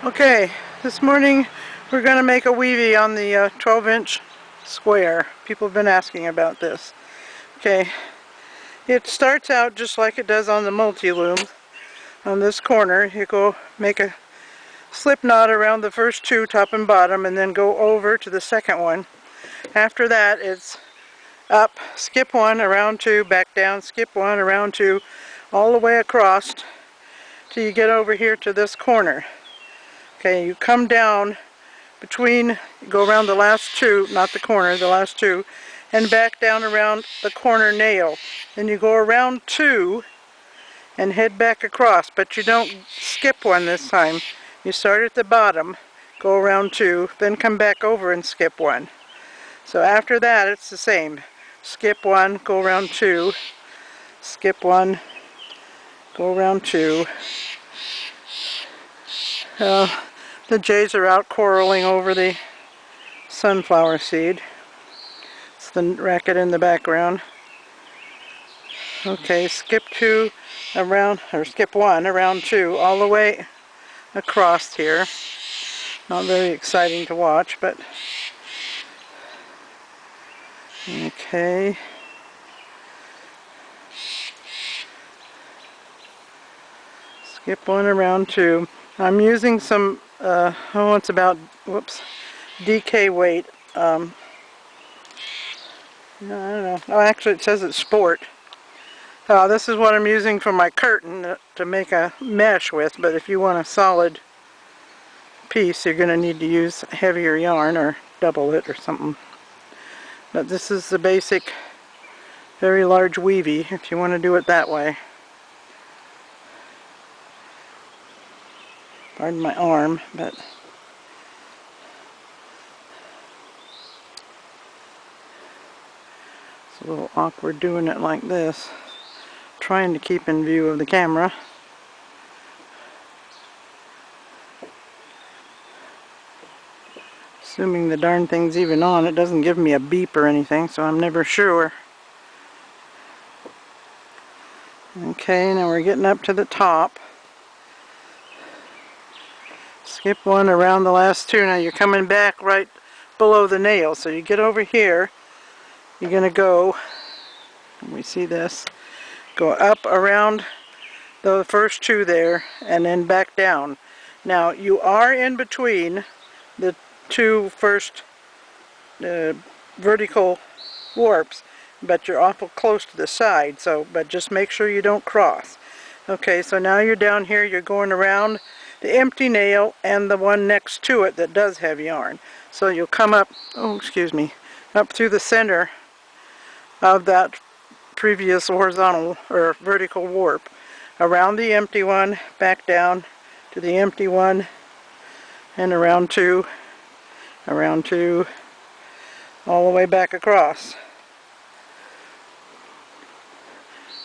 Okay, this morning we're going to make a weavie on the 12-inch square. People have been asking about this. Okay, it starts out just like it does on the multi-loom. On this corner, you go make a slip knot around the first two, top and bottom, and then go over to the second one. After that, it's up, skip one, around two, back down, skip one, around two, all the way across till you get over here to this corner. Okay, you come down between, go around the last two, not the corner, the last two, and back down around the corner nail. Then you go around two and head back across, but you don't skip one this time. You start at the bottom, go around two, then come back over and skip one. So after that it's the same. Skip one, go around two, skip one, go around two. The jays are out quarreling over the sunflower seed. It's the racket in the background. Okay, skip two around, or skip one around two, all the way across here. Not very exciting to watch, but okay. Skip one around two. I'm using some, it's about, DK weight. I don't know. Oh, actually it says it's sport. This is what I'm using for my curtain to make a mesh with, but if you want a solid piece, you're going to need to use heavier yarn or double it or something. But this is the basic, very large weavie, if you want to do it that way. Pardon my arm, but it's a little awkward doing it like this. Trying to keep in view of the camera. Assuming the darn thing's even on, it doesn't give me a beep or anything, so I'm never sure. Okay, now we're getting up to the top. Skip one around the last two. Now you're coming back right below the nail, so you get over here. You're going to go, let me see this, go up around the first two there and then back down. Now you are in between the two first vertical warps, but you're awful close to the side, but just make sure you don't cross. Okay, so now you're down here, you're going around the empty nail and the one next to it that does have yarn. So you'll come up, up through the center of that previous horizontal or vertical warp, around the empty one, back down to the empty one, and around two, all the way back across.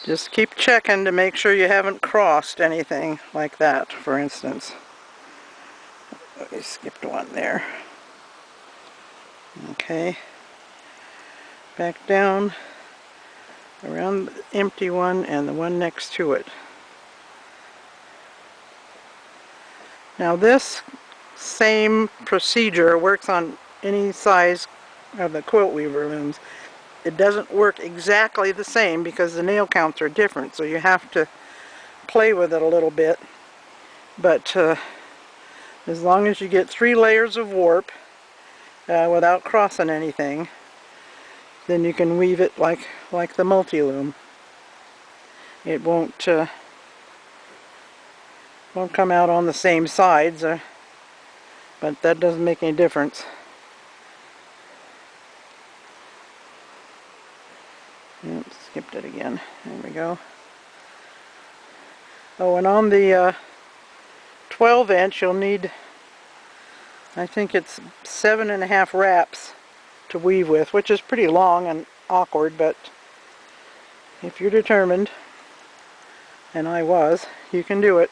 Just keep checking to make sure you haven't crossed anything like that, for instance. I skipped one there. Okay. Back down, around the empty one and the one next to it. Now this same procedure works on any size of the quilt weaver looms. It doesn't work exactly the same because the nail counts are different, so you have to play with it a little bit. But as long as you get 3 layers of warp without crossing anything, then you can weave it like the multi-loom. It won't come out on the same sides, but that doesn't make any difference. Oops, skipped it again. There we go. Oh, and on the 12-inch you'll need, I think it's 7.5 wraps to weave with, which is pretty long and awkward, but if you're determined, and I was, you can do it.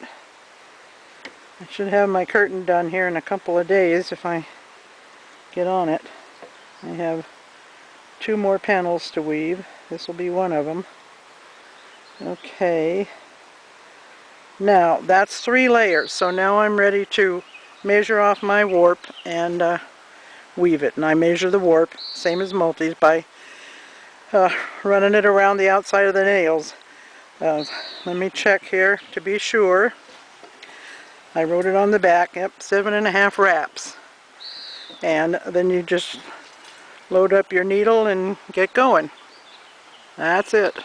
I should have my curtain done here in a couple of days if I get on it. I have 2 more panels to weave. This will be one of them. Okay. Now, that's 3 layers, so now I'm ready to measure off my warp and weave it. And I measure the warp, same as multis, by running it around the outside of the nails. Let me check here to be sure. I wrote it on the back. Yep, 7.5 wraps. And then you just load up your needle and get going. That's it.